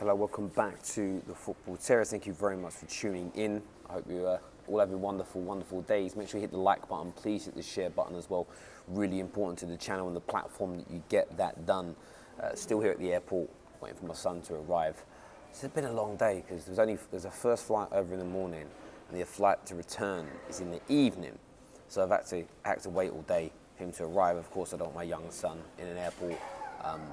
Hello, welcome back to the Football Terrace. Thank you very much for tuning in. I hope you all having wonderful, wonderful days. Make sure you hit the like button. Please hit the share button as well. Really important to the channel and the platform that you get that done. Still here at the airport, waiting for my son to arrive. It's been a long day because there's a first flight over in the morning and the flight to return is in the evening. So I've had to wait all day for him to arrive. Of course, I don't want my young son in an airport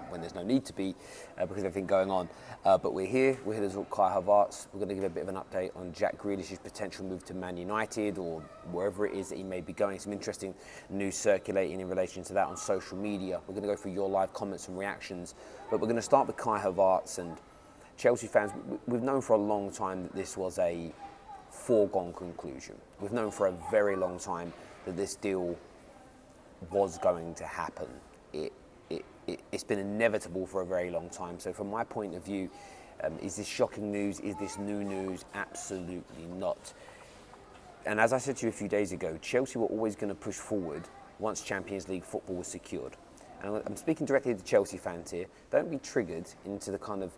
when there's no need to be because of everything going on. But we're here to talk Kai Havertz. We're going to give a bit of an update on Jack Grealish's potential move to Man United or wherever it is that he may be going. Some interesting news circulating in relation to that on social media. We're going to go through your live comments and reactions. But we're going to start with Kai Havertz. And Chelsea fans, we've known for a long time that this was a foregone conclusion. We've known for a very long time that this deal was going to happen. It's been inevitable for a very long time. So from my point of view, is this shocking news? Is this new news? Absolutely not. And as I said to you a few days ago, Chelsea were always going to push forward once Champions League football was secured. And I'm speaking directly to Chelsea fans here. Don't be triggered into the kind of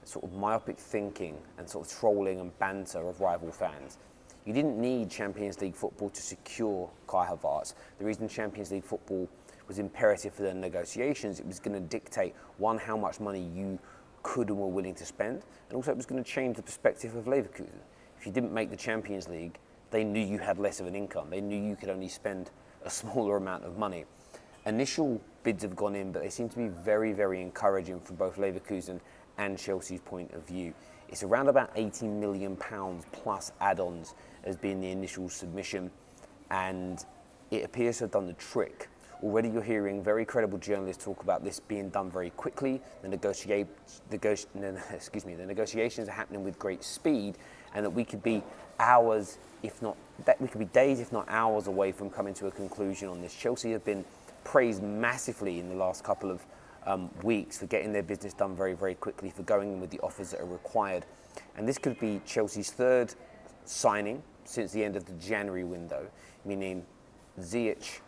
sort of myopic thinking and sort of trolling and banter of rival fans. You didn't need Champions League football to secure Kai Havertz. The reason Champions League football was imperative for the negotiations, it was going to dictate, one, how much money you could and were willing to spend, and also it was going to change the perspective of Leverkusen. If you didn't make the Champions League, they knew you had less of an income. They knew you could only spend a smaller amount of money. Initial bids have gone in, but they seem to be very, very encouraging from both Leverkusen and Chelsea's point of view. It's around about £80 million plus add-ons as being the initial submission, and it appears to have done the trick. Already you're hearing very credible journalists talk about this being done very quickly. The negotiations are happening with great speed, and that we could be hours, if not, we could be days, if not hours away from coming to a conclusion on this. Chelsea have been praised massively in the last couple of weeks for getting their business done very, very quickly, for going in with the offers that are required. And this could be Chelsea's third signing since the end of the January window, meaning Ziyech,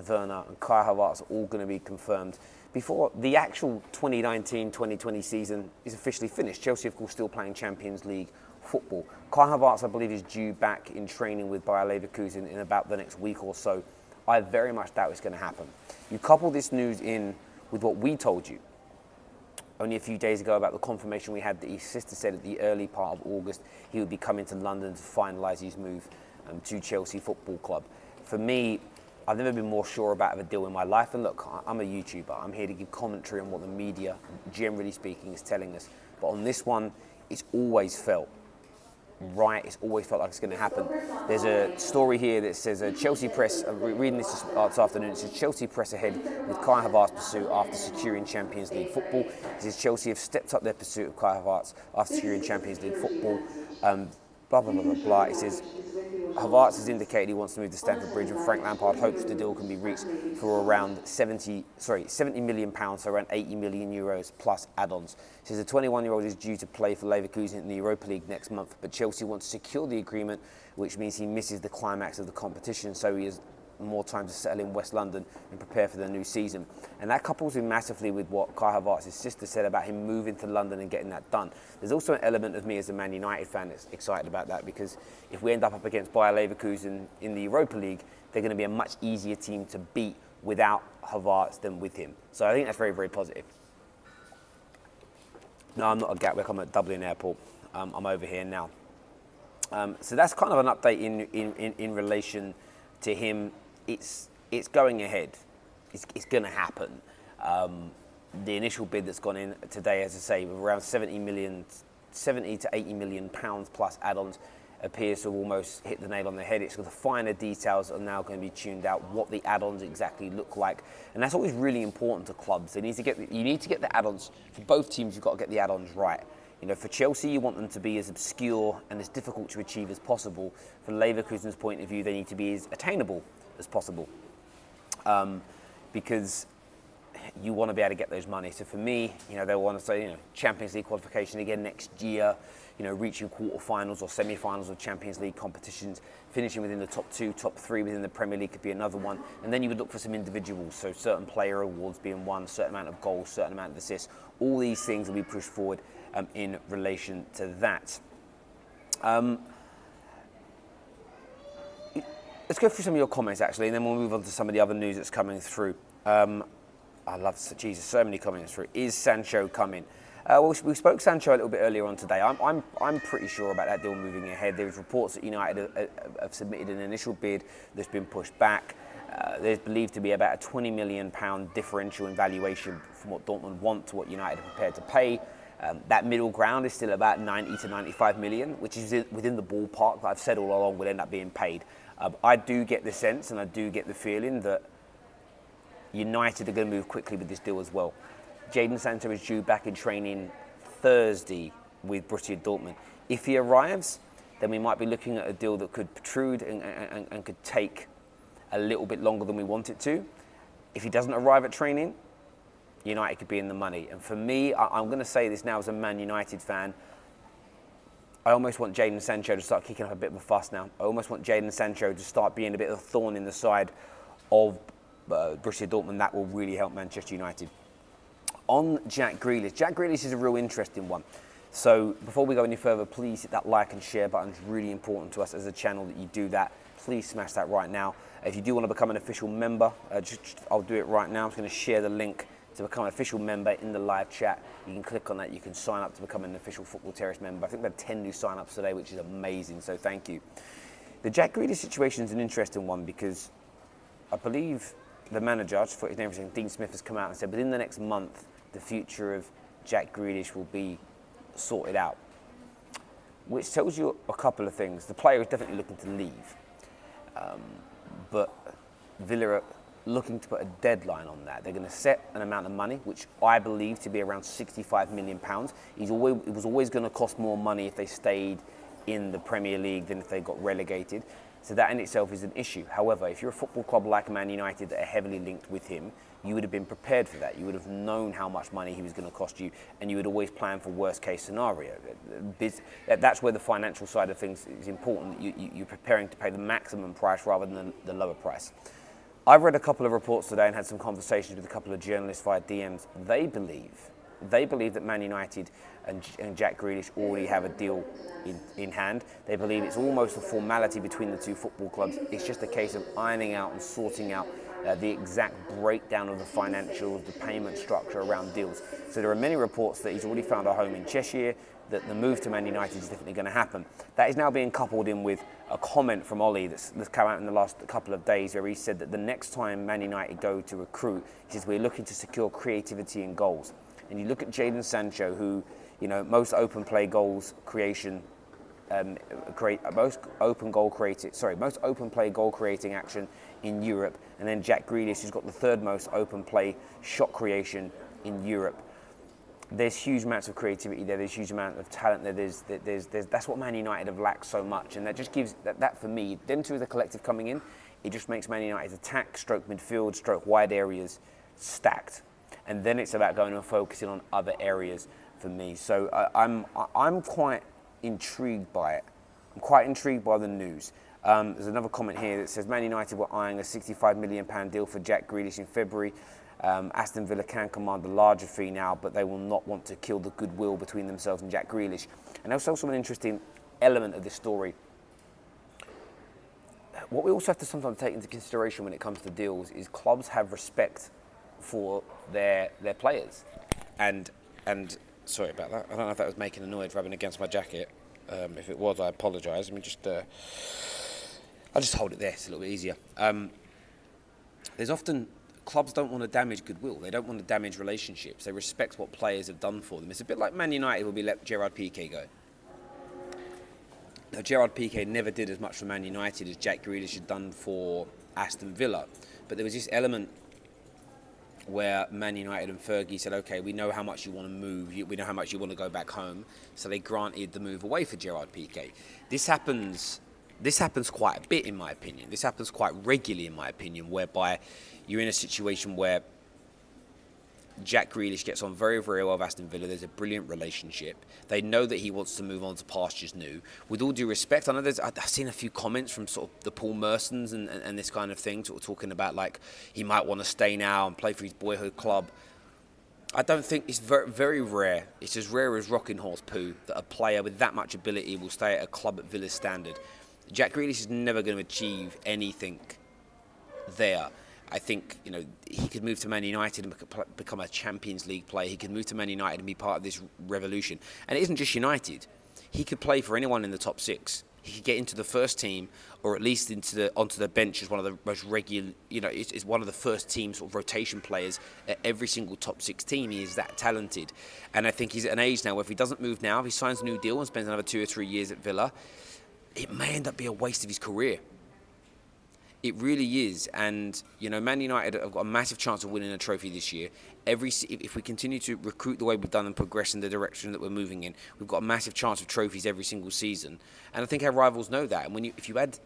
Werner and Kai Havertz are all going to be confirmed before the actual 2019-2020 season is officially finished. Chelsea, of course, still playing Champions League football. Kai Havertz, I believe, is due back in training with Bayer Leverkusen in about the next week or so. I very much doubt it's going to happen. You couple this news in with what we told you only a few days ago about the confirmation we had that his sister said at the early part of August he would be coming to London to finalise his move to Chelsea Football Club. For me, I've never been more sure about a deal in my life. And look, I'm a YouTuber. I'm here to give commentary on what the media, generally speaking, is telling us. But on this one, it's always felt right. It's always felt like it's going to happen. There's a story here that says Chelsea press, reading this afternoon, it says Chelsea press ahead with Kai Havertz's pursuit after securing Champions League football. It says Chelsea have stepped up their pursuit of Kai Havertz after securing Champions League football. Blah, blah, blah, blah, blah. It says Havertz has indicated he wants to move to Stamford Bridge, and Frank Lampard hopes the deal can be reached for around £70 million, so around €80 million plus add-ons. It says the 21-year-old is due to play for Leverkusen in the Europa League next month, but Chelsea wants to secure the agreement, which means he misses the climax of the competition, so he has more time to settle in West London and prepare for the new season. And that couples in massively with what Kai Havertz's sister said about him moving to London and getting that done. There's also an element of me as a Man United fan that's excited about that, because if we end up against Bayer Leverkusen in the Europa League, they're going to be a much easier team to beat without Havertz than with him. So I think that's very, very positive. No, I'm not at Gatwick, I'm at Dublin Airport. I'm over here now. So that's kind of an update in relation to him. It's going ahead. It's going to happen. The initial bid that's gone in today, as I say, with around 70 to 80 million pounds plus add-ons, appears to have almost hit the nail on the head. It's the finer details are now going to be tuned out, what the add-ons exactly look like, and that's always really important to clubs. You need to get the add-ons for both teams. You've got to get the add-ons right. You know, for Chelsea, you want them to be as obscure and as difficult to achieve as possible. From Leverkusen's point of view, they need to be as attainable as possible, because you want to be able to get those money. So for me, they want to say, Champions League qualification again next year, reaching quarterfinals or semi-finals of Champions League competitions, finishing within the top 2, top 3 within the Premier League could be another one. And then you would look for some individuals, so certain player awards being one, certain amount of goals, certain amount of assists, All these things will be pushed forward in relation to that. Let's go through some of your comments, actually, and then we'll move on to some of the other news that's coming through. I love, Jesus, so many comments through. Is Sancho coming? Well, we spoke Sancho a little bit earlier on today. I'm pretty sure about that deal moving ahead. There's reports that United have submitted an initial bid that's been pushed back. There's believed to be about a £20 million differential in valuation from what Dortmund want to what United are prepared to pay. That middle ground is still about 90 to 95 million, which is within the ballpark that I've said all along will end up being paid. I do get the sense and I do get the feeling that United are going to move quickly with this deal as well. Jadon Sancho is due back in training Thursday with Borussia Dortmund. If he arrives, then we might be looking at a deal that could protrude and could take a little bit longer than we want it to. If he doesn't arrive at training, United could be in the money. And for me, I'm going to say this now as a Man United fan, I almost want Jadon Sancho to start kicking up a bit of a fuss now. I almost want Jadon Sancho to start being a bit of a thorn in the side of Borussia Dortmund. That will really help Manchester United. On Jack Grealish is a real interesting one. So before we go any further, please hit that like and share button. It's really important to us as a channel that you do that. Please smash that right now. If you do want to become an official member, I'll do it right now. I'm just going to share the link to become an official member in the live chat. You can click on that. You can sign up to become an official Football Terrace member. I think we had 10 new sign-ups today, which is amazing. So thank you. The Jack Grealish situation is an interesting one because I believe the manager, I just thought his name was Dean Smith, has come out and said within the next month, the future of Jack Grealish will be sorted out, which tells you a couple of things. The player is definitely looking to leave, but Villa are looking to put a deadline on that. They're going to set an amount of money, which I believe to be around £65 million. It was always going to cost more money if they stayed in the Premier League than if they got relegated. So that in itself is an issue. However, if you're a football club like Man United that are heavily linked with him, you would have been prepared for that. You would have known how much money he was going to cost you, and you would always plan for worst case scenario. That's where the financial side of things is important. You're preparing to pay the maximum price rather than the lower price. I've read a couple of reports today and had some conversations with a couple of journalists via DMs. They believe that Man United and Jack Grealish already have a deal in hand. They believe it's almost a formality between the two football clubs. It's just a case of ironing out and sorting out the exact breakdown of the financials, the payment structure around deals. So there are many reports that he's already found a home in Cheshire, that the move to Man United is definitely going to happen. That is now being coupled in with a comment from Ollie that's come out in the last couple of days where he said that the next time Man United go to recruit, he says we're looking to secure creativity and goals. And you look at Jadon Sancho, who, most open play goals creation, most open play goal creating action in Europe, and then Jack Grealish, who's got the third most open play shot creation in Europe. There's huge amounts of creativity there. There's huge amount of talent there. That's what Man United have lacked so much, and that just gives that for me, them two as a collective coming in, it just makes Man United's attack, stroke midfield, stroke wide areas stacked. And then it's about going and focusing on other areas for me. So I'm quite intrigued by it. I'm quite intrigued by the news. There's another comment here that says Man United were eyeing a £65 million deal for Jack Grealish in February. Aston Villa can command a larger fee now, but they will not want to kill the goodwill between themselves and Jack Grealish. And that's also an interesting element of this story. What we also have to sometimes take into consideration when it comes to deals is clubs have respect for their players, and sorry about that. I don't know if that was making a noise rubbing against my jacket. If it was, I apologise. Let me I'll just hold it there. It's a little bit easier. There's often clubs don't want to damage goodwill. They don't want to damage relationships. They respect what players have done for them. It's a bit like Man United when we let Gerard Piqué go. Now, Gerard Piqué never did as much for Man United as Jack Grealish had done for Aston Villa, but there was this element where Man United and Fergie said, okay, we know how much you want to move, we know how much you want to go back home, so they granted the move away for Gerard Piqué. This happens quite a bit, in my opinion. This happens quite regularly, in my opinion, whereby you're in a situation where Jack Grealish gets on very, very well with Aston Villa. There's a brilliant relationship. They know that he wants to move on to pastures new. With all due respect, I know I've seen a few comments from sort of the Paul Mersons and this kind of thing, sort of talking about like he might want to stay now and play for his boyhood club. I don't think it's very, very rare. It's as rare as rocking horse poo that a player with that much ability will stay at a club at Villa's standard. Jack Grealish is never going to achieve anything there. I think, he could move to Man United and become a Champions League player. He could move to Man United and be part of this revolution. And it isn't just United. He could play for anyone in the top six. He could get into the first team, or at least onto the bench as one of the most regular. Is one of the first team sort of rotation players at every single top six team. He is that talented, and I think he's at an age now where if he doesn't move now, if he signs a new deal and spends another 2 or 3 years at Villa, it may end up being a waste of his career. It really is, and Man United have got a massive chance of winning a trophy this year. If we continue to recruit the way we've done and progress in the direction that we're moving in, we've got a massive chance of trophies every single season. And I think our rivals know that. And if you add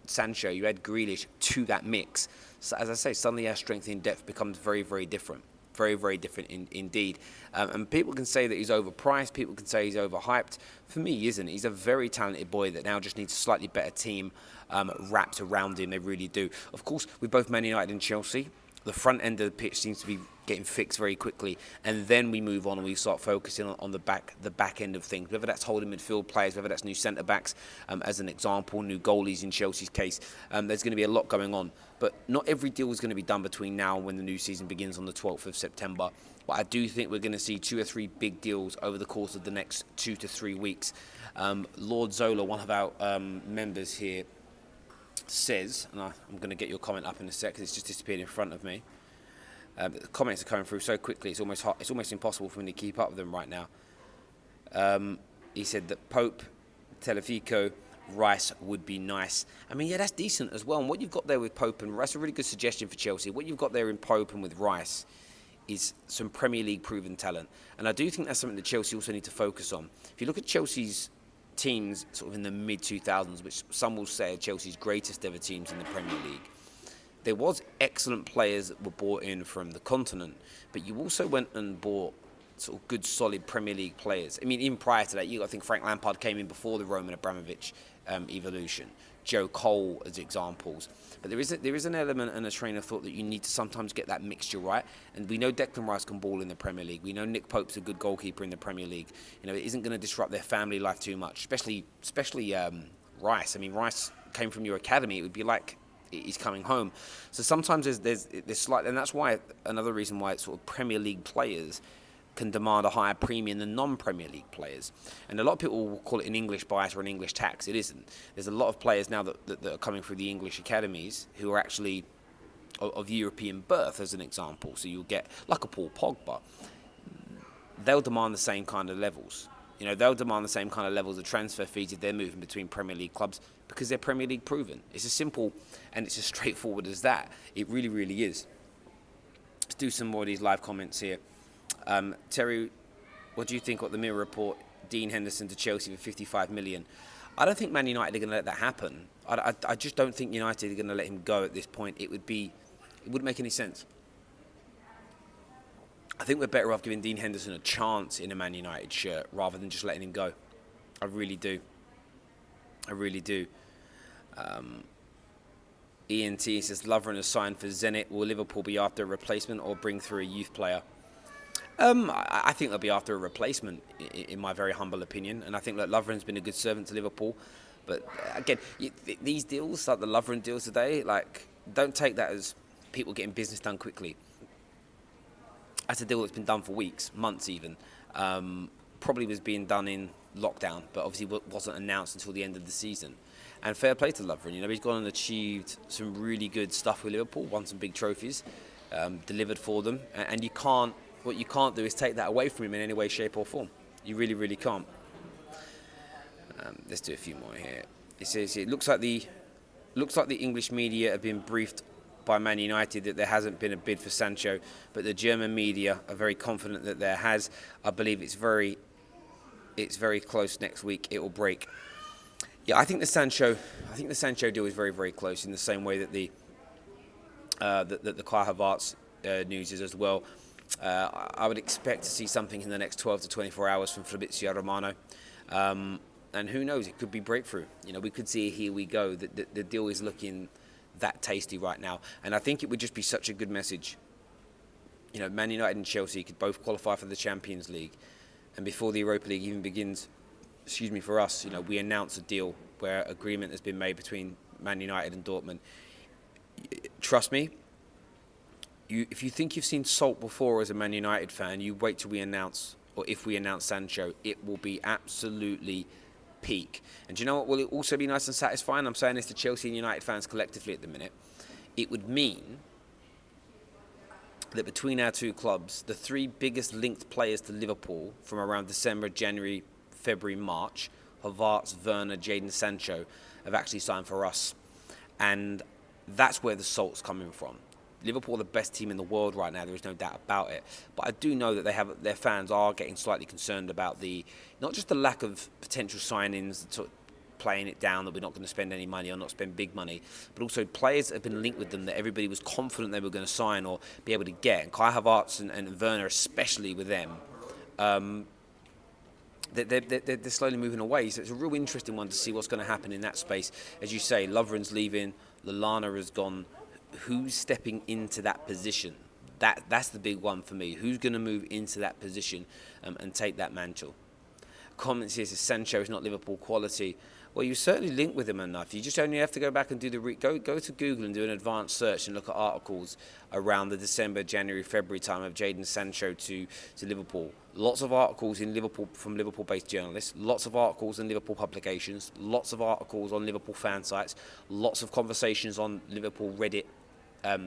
Sancho, you add Grealish to that mix, so as I say, suddenly our strength in depth becomes very, very different. Very, very different indeed. And people can say that he's overpriced. People can say he's overhyped. For me, he isn't. He's a very talented boy that now just needs a slightly better team wrapped around him. They really do. Of course, with both Man United and Chelsea, the front end of the pitch seems to be getting fixed very quickly, and then we move on and we start focusing on the back end of things, whether that's holding midfield players, whether that's new centre-backs, as an example, new goalies in Chelsea's case. There's going to be a lot going on, but not every deal is going to be done between now and when the new season begins on the 12th of September. But I do think we're going to see 2 or 3 big deals over the course of the next 2 to 3 weeks. Lord Zola, one of our members here, says, and I'm going to get your comment up in a sec because it's just disappeared in front of me. The comments are coming through so quickly; it's almost impossible for me to keep up with them right now. He said that Pope, Telefico, Rice would be nice. I mean, yeah, that's decent as well. And what you've got there with Pope and Rice, that's a really good suggestion for Chelsea. What you've got there in Pope and with Rice is some Premier League proven talent, and I do think that's something that Chelsea also need to focus on. If you look at Chelsea's teams sort of in the mid-2000s, which some will say are Chelsea's greatest ever teams in the Premier League, there was excellent players that were brought in from the continent, but you also went and bought sort of good, solid Premier League players. I mean, even prior to that, I think Frank Lampard came in before the Roman Abramovich evolution. Joe Cole as examples. But there is an element and a train of thought that you need to sometimes get that mixture right. And we know Declan Rice can ball in the Premier League. We know Nick Pope's a good goalkeeper in the Premier League. It isn't going to disrupt their family life too much, especially Rice. I mean, Rice came from your academy. It would be like he's coming home. So sometimes there's slight, and that's why another reason why it's sort of Premier League players can demand a higher premium than non-Premier League players. And a lot of people will call it an English bias or an English tax. It isn't. There's a lot of players now that are coming through the English academies who are actually of European birth, as an example. So you'll get, like a Paul Pogba, they'll demand the same kind of levels. They'll demand the same kind of levels of transfer fees if they're moving between Premier League clubs because they're Premier League proven. It's as simple and it's as straightforward as that. It really, really is. Let's do some more of these live comments here. Terry, what do you think of the Mirror report, Dean Henderson to Chelsea for 55 million? I don't think Man United are going to let that happen. I just don't think United are going to let him go at this point. It wouldn't make any sense. I think we're better off giving Dean Henderson a chance in a Man United shirt rather than just letting him go. I really do. ENT says Lovren has signed for Zenit. Will Liverpool be after a replacement or bring through a youth player? I think they'll be after a replacement, in my very humble opinion. And I think that Lovren's been a good servant to Liverpool. But again, these deals, like the Lovren deals today, don't take that as people getting business done quickly. That's a deal that's been done for weeks, months even. Probably was being done in lockdown, but obviously wasn't announced until the end of the season. And fair play to Lovren. He's gone and achieved some really good stuff with Liverpool, won some big trophies, delivered for them. And what you can't do is take that away from him in any way, shape or form. You really, really can't. Let's do a few more here. It says it looks like the English media have been briefed by Man United that there hasn't been a bid for Sancho, but the German media are very confident that there has. I believe it's very close. Next week it will break. Yeah, I think the Sancho deal is very, very close in the same way that the Kai Havertz news is as well. I would expect to see something in the next 12 to 24 hours from Fabrizio Romano. And who knows, it could be breakthrough. We could see a here we go. The deal is looking that tasty right now. And I think it would just be such a good message Man United and Chelsea could both qualify for the Champions League, and before the Europa League even begins, for us, we announce a deal where agreement has been made between Man United and Dortmund. Trust me, if you think you've seen salt before as a Man United fan, you wait till we announce, or if we announce Sancho, it will be absolutely peak. And do you know what will it also be nice and satisfying? I'm saying this to Chelsea and United fans collectively at the minute. It would mean that between our two clubs, the three biggest linked players to Liverpool from around December, January, February, March, Havertz, Werner, Jadon Sancho, have actually signed for us. And that's where the salt's coming from. Liverpool are the best team in the world right now, there is no doubt about it. But I do know that their fans are getting slightly concerned about not just the lack of potential signings, playing it down that we're not going to spend any money or not spend big money, but also players that have been linked with them that everybody was confident they were going to sign or be able to get. And Kai Havertz and Werner, especially with them, they're slowly moving away. So it's a real interesting one to see what's going to happen in that space. As you say, Lovren's leaving, Lallana has gone. Who's stepping into that position? That's the big one for me. Who's going to move into that position and take that mantle? Comments here says Sancho is not Liverpool quality. Well, you certainly link with him enough. You just only have to go back and do go to Google and do an advanced search and look at articles around the December, January, February time of Jadon Sancho to Liverpool. Lots of articles in Liverpool from Liverpool-based journalists. Lots of articles in Liverpool publications. Lots of articles on Liverpool fan sites. Lots of conversations on Liverpool Reddit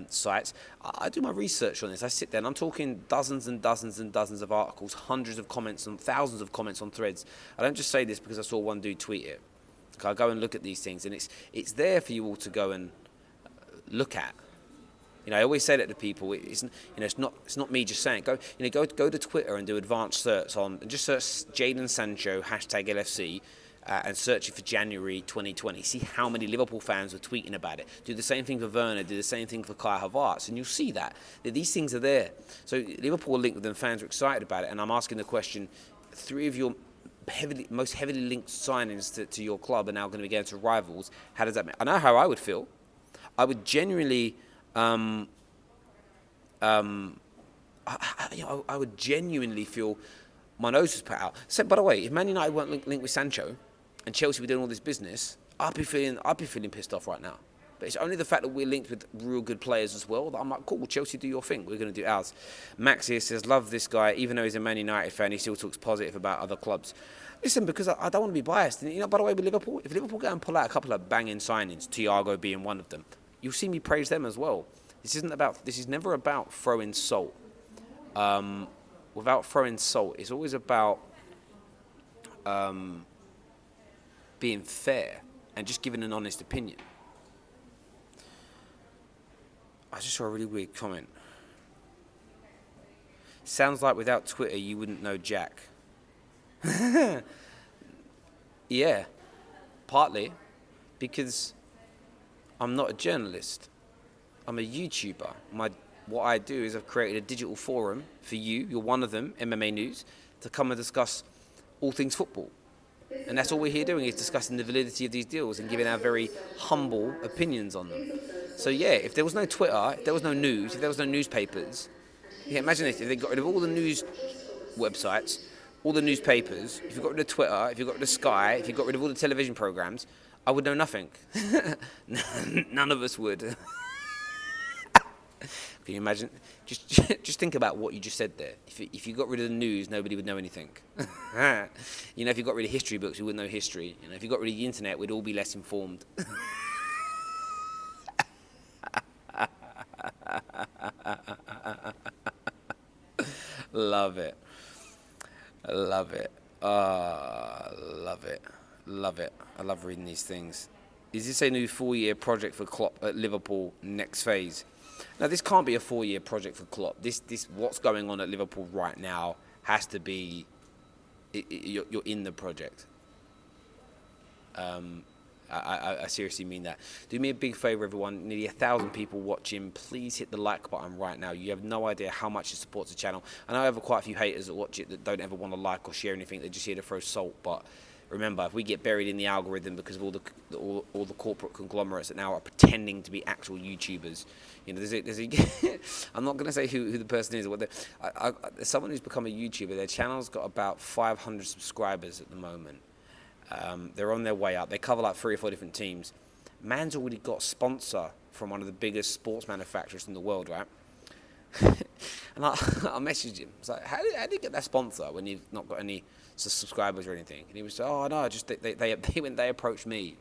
sites. I do my research on this. I sit there and I'm talking dozens and dozens and dozens of articles, hundreds of comments and thousands of comments on threads. I don't just say this because I saw one dude tweet it. I go and look at these things, and it's there for you all to go and look at. I always say that to people. It's not me just saying. Go to Twitter and do advanced search on, and just search Jadon Sancho #LFC. And search it for January 2020. See how many Liverpool fans are tweeting about it. Do the same thing for Werner, do the same thing for Kai Havertz, and you'll see that these things are there. So Liverpool are linked with them, fans are excited about it, and I'm asking the question, three of your most heavily linked signings to your club are now going to be going to rivals. How does that make? I know how I would feel. I would genuinely, I would genuinely feel my nose was put out. So, by the way, if Man United weren't linked with Sancho, and Chelsea were doing all this business, I'd be feeling pissed off right now. But it's only the fact that we're linked with real good players as well that I'm like, cool, Chelsea, do your thing. We're going to do ours. Max here says, love this guy. Even though he's a Man United fan, he still talks positive about other clubs. Listen, because I don't want to be biased. And, by the way, with Liverpool, if Liverpool go and pull out a couple of banging signings, Thiago being one of them, you'll see me praise them as well. This is never about throwing salt. Without throwing salt, it's always about being fair and just giving an honest opinion. I just saw a really weird comment. Sounds like without Twitter, you wouldn't know Jack. Yeah, partly because I'm not a journalist. I'm a YouTuber. What I do is I've created a digital forum for you. You're one of them, MMA News, to come and discuss all things football. And that's all we're here doing, is discussing the validity of these deals and giving our very humble opinions on them. So yeah, if there was no Twitter, if there was no news, if there was no newspapers, imagine this, if they got rid of all the news websites, all the newspapers, if you got rid of Twitter, if you got rid of Sky, if you got rid of all the television programs, I would know nothing. None of us would. Can you imagine? Just think about what you just said there. If you got rid of the news, nobody would know anything. If you got rid of history books, we wouldn't know history. If you got rid of the internet, we'd all be less informed. Love it. Love it. Love it. Love it. I love reading these things. Is this a new 4-year project for Klopp at Liverpool next phase? Now, this can't be a 4-year project for Klopp. This what's going on at Liverpool right now has to be, you're in the project. I seriously mean that. Do me a big favour, everyone. Nearly 1,000 people watching. Please hit the like button right now. You have no idea how much it supports the channel. I know I have quite a few haters that watch it that don't ever want to like or share anything. They're just here to throw salt. But remember, if we get buried in the algorithm because of all the corporate conglomerates that now are pretending to be actual YouTubers, you know, there's a I'm not going to say who the person is. Or what there's someone who's become a YouTuber. Their channel's got about 500 subscribers at the moment. They're on their way up. They cover like 3 or 4 different teams. Man's already got a sponsor from one of the biggest sports manufacturers in the world, right? And I messaged him. It's like, how do you get that sponsor when you've not got any subscribers or anything? And he was like, oh no, just they approached me.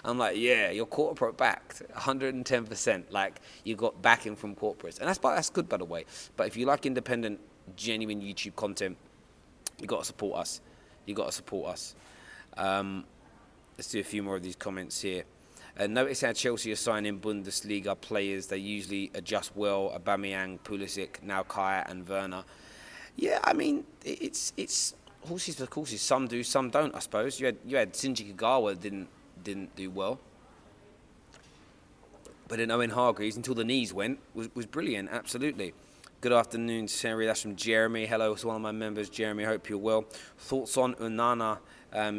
I'm like, yeah, you're corporate backed, 110%. Like you got backing from corporates, and that's good, by the way. But if you like independent, genuine YouTube content, you got to support us. Let's do a few more of these comments here. Notice how Chelsea are signing Bundesliga players. They usually adjust well. Aubameyang, Pulisic, now Kaya and Werner. Yeah, I mean, it's horses for courses. Some do, some don't, I suppose. You had Shinji Kagawa didn't do well. But then Owen Hargreaves, until the knees went, was brilliant, absolutely. Good afternoon, Sherry. That's from Jeremy. Hello, it's one of my members, Jeremy. Hope you're well. Thoughts on Onana?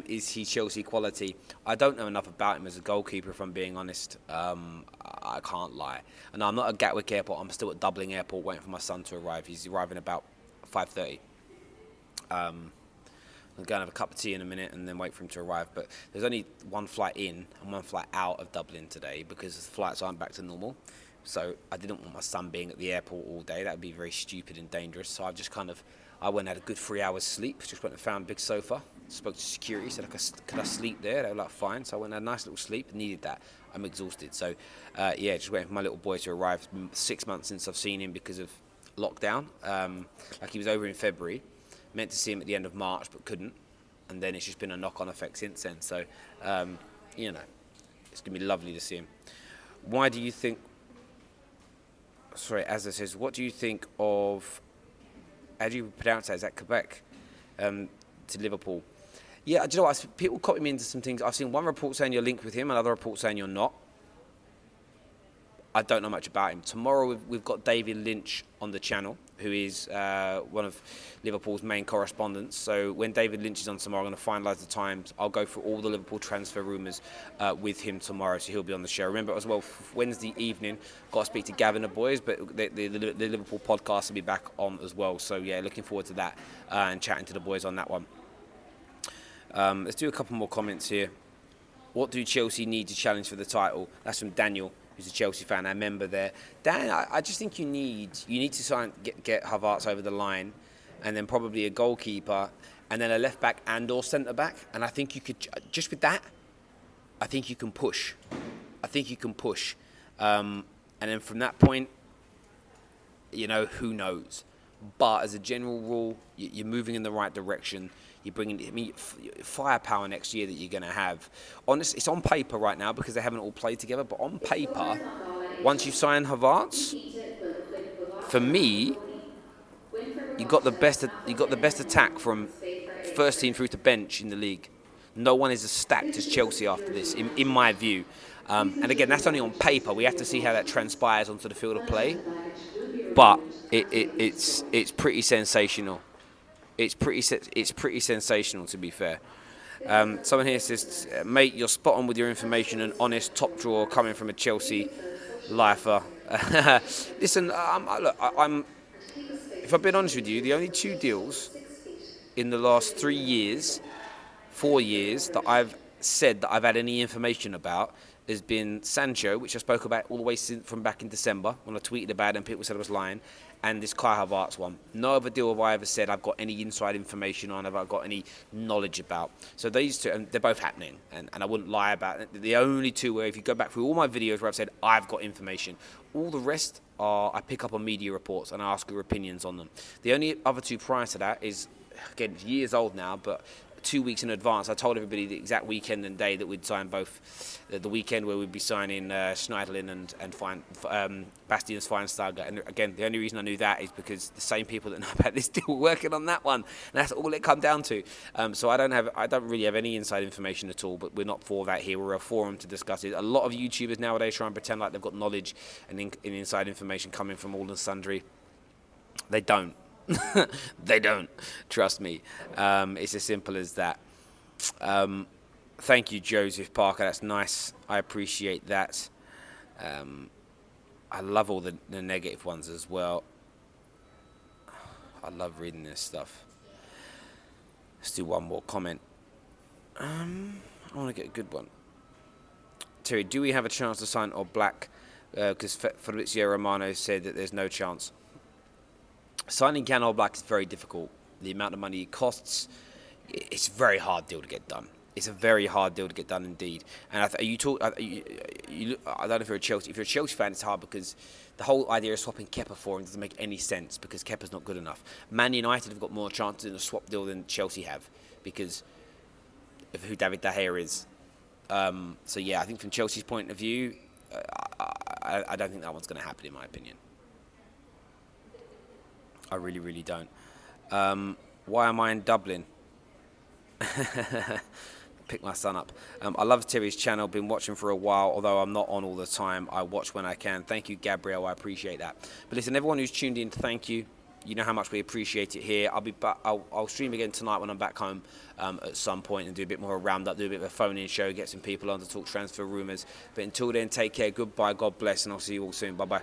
Is he Chelsea quality? I don't know enough about him as a goalkeeper, if I'm being honest. I can't lie. And I'm not at Gatwick Airport. I'm still at Dublin Airport waiting for my son to arrive. He's arriving about 5:30. I'm going to have a cup of tea in a minute and then wait for him to arrive. But there's only one flight in and one flight out of Dublin today because the flights aren't back to normal. So I didn't want my son being at the airport all day. That would be very stupid and dangerous. So I went and had a good 3 hours sleep. Just went and found a big sofa. Spoke to security, said, could I sleep there? They were like, fine. So I went and had a nice little sleep. Needed that. I'm exhausted. So, just waiting for my little boy to arrive. It's been 6 months since I've seen him because of lockdown. Like he was over in February. Meant to see him at the end of March, but couldn't. And then it's just been a knock-on effect since then. So, it's going to be lovely to see him. Why do you think... Sorry, Azza says, what do you think of... How do you pronounce that? Is that Quebec? To Liverpool? Yeah, do you know what? People copy me into some things. I've seen one report saying you're linked with him, another report saying you're not. I don't know much about him. Tomorrow we've got David Lynch on the channel, who is one of Liverpool's main correspondents. So when David Lynch is on tomorrow, I'm going to finalise the times. I'll go through all the Liverpool transfer rumours with him tomorrow, so he'll be on the show. Remember as well, Wednesday evening, got to speak to Gavin and the boys, but the Liverpool podcast will be back on as well. So yeah, looking forward to that and chatting to the boys on that one. Let's do a couple more comments here. What do Chelsea need to challenge for the title? That's from Daniel, who's a Chelsea fan, our member there. Dan, I just think you need to get Havertz over the line, and then probably a goalkeeper, and then a left back and or centre back. And I think you could, just with that, I think you can push. And then from that point, who knows? But as a general rule, you're moving in the right direction. You're bringing, firepower next year that you're going to have. Honestly, it's on paper right now because they haven't all played together. But on paper, once you sign Havertz, for me, you got the best attack from first team through to bench in the league. No one is as stacked as Chelsea after this, in my view. And again, that's only on paper. We have to see how that transpires onto the field of play. But it's pretty sensational. It's pretty sensational, to be fair. Someone here says, mate, you're spot on with your information and honest, top drawer coming from a Chelsea lifer. Listen, if I've been honest with you, the only 2 deals in the last 4 years that I've said that I've had any information about has been Sancho, which I spoke about all the way from back in December when I tweeted about it and people said I was lying, and this Kai Havertz one. No other deal have I ever said I've got any inside information on, have I got any knowledge about. So these 2, and they're both happening, and I wouldn't lie about it. The only 2 where if you go back through all my videos where I've said I've got information, all the rest are I pick up on media reports and I ask your opinions on them. The only other 2 prior to that is, again, years old now, but 2 weeks in advance, I told everybody the exact weekend and day that we'd sign both. The weekend where we'd be signing Schneiderlin and Bastian Schweinsteiger. And again, the only reason I knew that is because the same people that know about this deal were working on that one. And that's all it come down to. So I don't really have any inside information at all, but we're not for that here. We're a forum to discuss it. A lot of YouTubers nowadays try and pretend like they've got knowledge and inside information coming from all and sundry. They don't. They don't. Trust me. It's as simple as that. Thank you, Joseph Parker. That's nice. I appreciate that. I love all the negative ones as well. I love reading this stuff. Let's do one more comment. I want to get a good one. Terry, do we have a chance to sign All Black? Because Fabrizio Romano said that there's no chance. Signing Can All Black is very difficult. The amount of money it costs, it's a very hard deal to get done. It's a very hard deal to get done indeed. And I don't know if you're a Chelsea. If you're a Chelsea fan, it's hard because the whole idea of swapping Kepa for him doesn't make any sense because Kepa's not good enough. Man United have got more chances in a swap deal than Chelsea have because of who David De Gea is. So yeah, I think from Chelsea's point of view, I don't think that one's going to happen in my opinion. I really, really don't. Why am I in Dublin? Pick my son up. I love Terry's channel. Been watching for a while, although I'm not on all the time. I watch when I can. Thank you, Gabrielle. I appreciate that. But listen, everyone who's tuned in, thank you. You know how much we appreciate it here. I'll stream again tonight when I'm back home at some point and do a bit more of a roundup, do a bit of a phone-in show, get some people on to talk transfer rumours. But until then, take care. Goodbye. God bless, and I'll see you all soon. Bye bye.